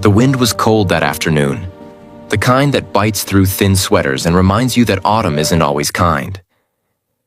The wind was cold that afternoon, the kind that bites through thin sweaters and reminds you that autumn isn't always kind.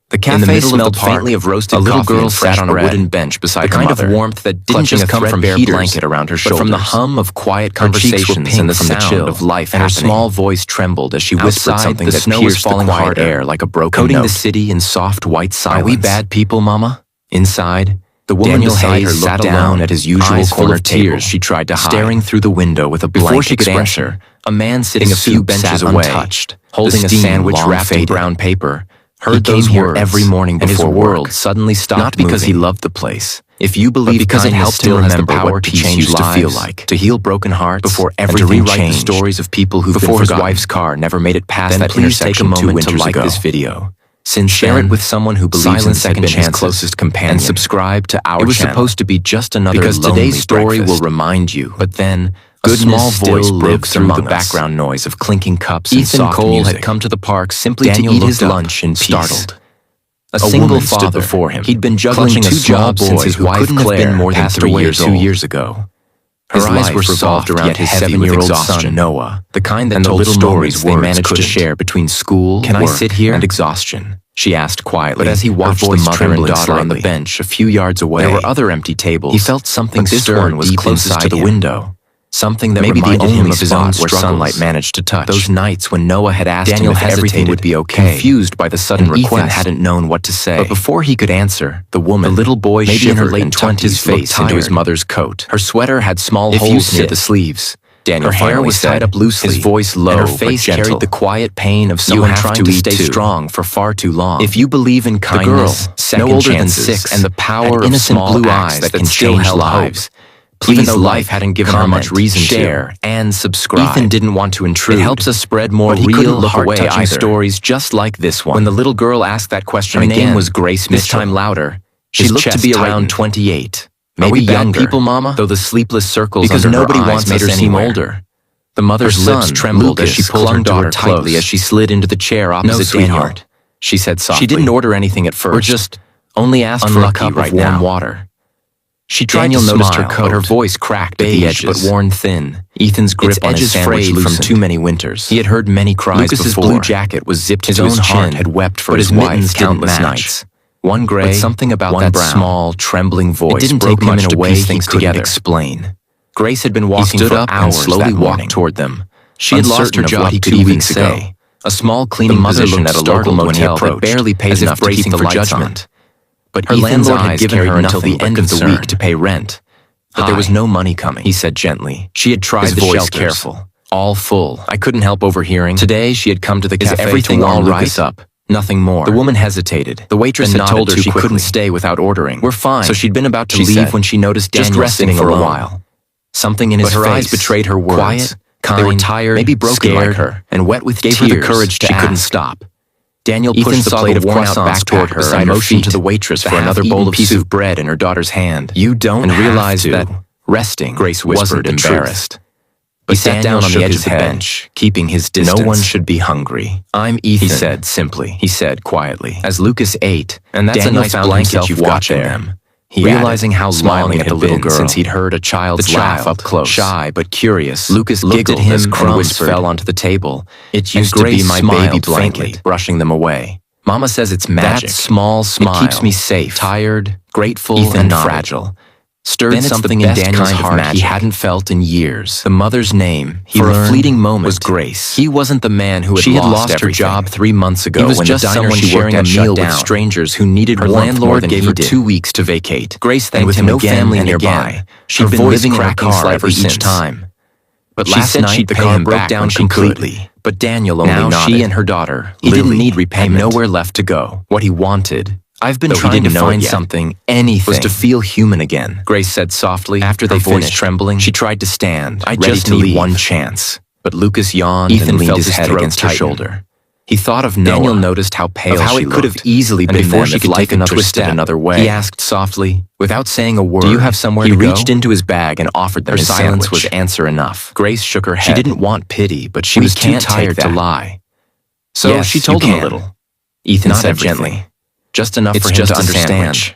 The cafe smelled faintly of roasted coffee. A little girl sat on a wooden bench beside her mother. The kind of warmth that didn't just come from a blanket around her shoulders, but from the hum of quiet conversations and the sound of life happening. And her small voice trembled as she whispered something that pierced the quiet air like a broken note, coating the city in soft white silence. Are we bad people, Mama? Inside, the woman beside her looked down at his usual corner table. She tried to hide, staring through the window with a blank expression. A man sitting a few benches away, untouched, holding a sandwich wrapped in brown paper, heard those words every morning before work. His world suddenly stopped moving. Not because he loved the place. If you believe because it helped him remember what peace used to feel like, to heal broken hearts, before everything changed, the stories of people who've been forgotten. Before his wife's car never made it past that intersection 2 winters ago. Please take a moment to like this video. Since share it with someone who believes in second chances, closest companion, and subscribe to our channel. It was supposed to be just another because today's story will remind you. But then a small voice broke through the background noise of clinking cups and soft music. Ethan Cole had come to the park simply to eat his lunch in peace. Startled. A single father stood before him. He'd been juggling 2 jobs since his wife Claire more than 3 years ago. Her eyes were soft around his 7-year-old son Noah, the kind that told stories they managed to share between school, work, and exhaustion. She asked quietly, but as he watched the mother and daughter on the bench a few yards away, there were other empty tables. He felt something stir was closest to the window. Something that reminded him of his own where sunlight managed to touch. Those nights when Noah had asked him if everything would be okay, confused by the sudden request. Ethan hadn't known what to say. But before he could answer, the woman, the little boy, maybe in her late 20s, his face into his mother's coat. Her sweater had small holes near the sleeves. Her hair was tied up loosely, his voice low, and her face carried the quiet pain of someone trying to stay strong for far too long. If you believe in kindness, no older than 6, and the power of small blue eyes that can change lives, please, though life hadn't given her much reason to share and subscribe. Ethan didn't want to intrude. It helps us spread more real, heart-touching stories just like this one. When the little girl asked that question again, was Grace Mitchell. This time louder. She looked to be around 28. Maybe younger, people, Mama? Though the sleepless circles because under nobody her eyes made her seem older. The mother's lips trembled as she pulled her daughter tightly as she slid into the chair opposite Daniel. She said softly. She didn't order anything at first. We're just only asked for a cup of warm water. She tried to noticed her coat, but her voice cracked at the edge, but worn thin. Ethan's grip on his sandwich loosened from too many winters. He had heard many cries before. Lucas's blue jacket was zipped to his chin, had wept for his wife countless nights. One gray, but something about that small, trembling voice. It didn't take much in a way he couldn't explain. Grace had been walking for hours and slowly walked toward them. She had lost her job 2 weeks ago. A small cleaning position at a local motel that barely paid enough to keep the lights on. But her landlord had given her until the end of the week to pay rent. But there was no money coming, he said gently. She had tried the shelters, careful, all full. I couldn't help overhearing. Today she had come to the cafe. Is everything all right? Up. Nothing more. The woman hesitated. The waitress had told her she couldn't stay without ordering. We're fine. So she'd been about to leave when she noticed Daniel sitting for a while. Something in his face. Her eyes betrayed her words. Quiet, kind, they were tired, maybe broken like her, and wet with tears. Gave her the courage to ask. She couldn't stop. Daniel pushed the plate of croissants back toward her and motioned to the waitress for another bowl of piece of bread in her daughter's hand. You don't and realized that resting, Grace whispered, embarrassed. He sat down on the edge of the bench, keeping his distance. No one should be hungry. I'm Ethan, he said simply. He said quietly. As Lucas ate, and that's Daniel a nice blanket you've got there. He realizing how long it had been since he'd heard a child's laugh up close. Shy but curious, Lucas looked at him as crumbs fell onto the table. It used to be my baby blanket, brushing them away. Mama says it's magic. That small smile. It keeps me safe, tired, grateful, and fragile. Stirred something in Daniel's heart he hadn't felt in years. The mother's name, for a fleeting moment, was Grace. He wasn't the man who had lost her job 3 months ago. He was just someone sharing a meal with strangers who needed warmth. Her landlord gave her 2 weeks to vacate. Grace thanked him with no family nearby. She'd been living in her car ever since. But last night the car broke down completely. But Daniel only nodded. Now she and her daughter, he didn't need repayment. Had nowhere left to go. What he wanted, I've been trying to find something, anything, was to feel human again, Grace said softly. After they finished trembling, she tried to stand, I just need one chance. But Lucas yawned and leaned his head against her shoulder. He thought of Noah. Daniel noticed how pale she looked. It could have easily been before she could take another step another way. He asked softly, without saying a word, do you have somewhere to go? He reached into his bag and offered them his sandwich. Silence was answer enough. Grace shook her head. She didn't want pity, but she was too tired to lie. So she told him a little. Ethan said gently. Just enough for him to understand.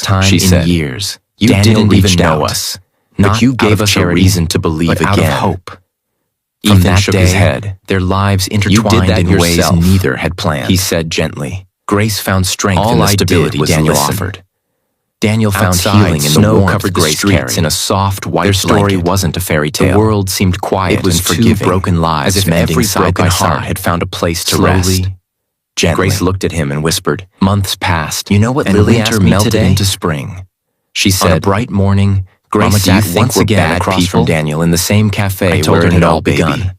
first time she in said. years. You Daniel didn't even reached know out, us. But Not you out gave of us a charity, reason to believe but again. out of hope. From Ethan that shook day, his head. their lives You did intertwined that in ways yourself, neither had planned. he said gently. Grace found strength All in the I did stability was Daniel listen. offered. Daniel found Outside, healing in the snow warmth covered the Grace streets carried. in a soft white Their story blanket. wasn't a fairy tale. The world seemed quiet It was and two forgiving, broken lives as if mending every side broken by heart side. had found a place to Slowly, rest. gently. Grace looked at him and whispered, Months passed. "You know what and Lily winter asked me melted today?" into spring. She On a said, bright morning, Grace Mama sat sat once we're again bad across people? from Daniel in the same cafe I told where her it had no, all begun. baby.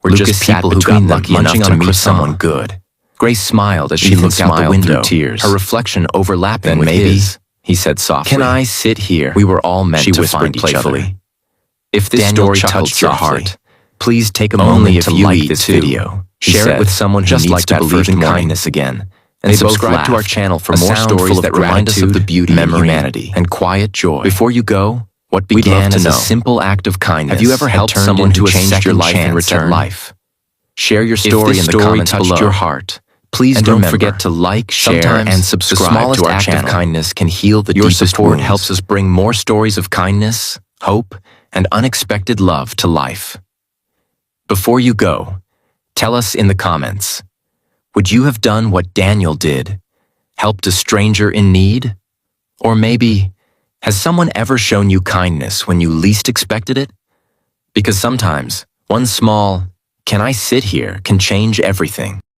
We're Lucas just sat people who between got them, lucky munching enough on to a meet croissant. someone good. Grace smiled as she Ethan looked out the smiled window, through tears. her reflection overlapping Then with maybe, his. He said softly, "Can I sit here?" We were all meant She to whispered find each other. playfully. If this Daniel story chuckled touched your softly. heart, please take a Only moment if to you like eat this too, video. he Share it said, with someone who just needs like to that believe first in morning. kindness again. And They both subscribe to our laughed, channel for a more sound stories full of that remind us of the gratitude, beauty memory, and humanity and quiet joy. Before you go, what We'd love began to as a know, simple act of kindness have you ever had helped turned someone into who a changed your second life in chance at return? life? Share your If story this in the story comments touched below. your heart, Please and don't remember, forget to like, share, sometimes and the subscribe smallest to our act of channel. kindness Can heal the Your deepest support wounds. helps Helps us bring more stories of kindness, hope, and unexpected love to life. Before you go, tell us in the comments, would you have done what Daniel did? Helped a stranger in need? Or maybe, has someone ever shown you kindness when you least expected it? Because sometimes, one small, "Can I sit here?" can change everything.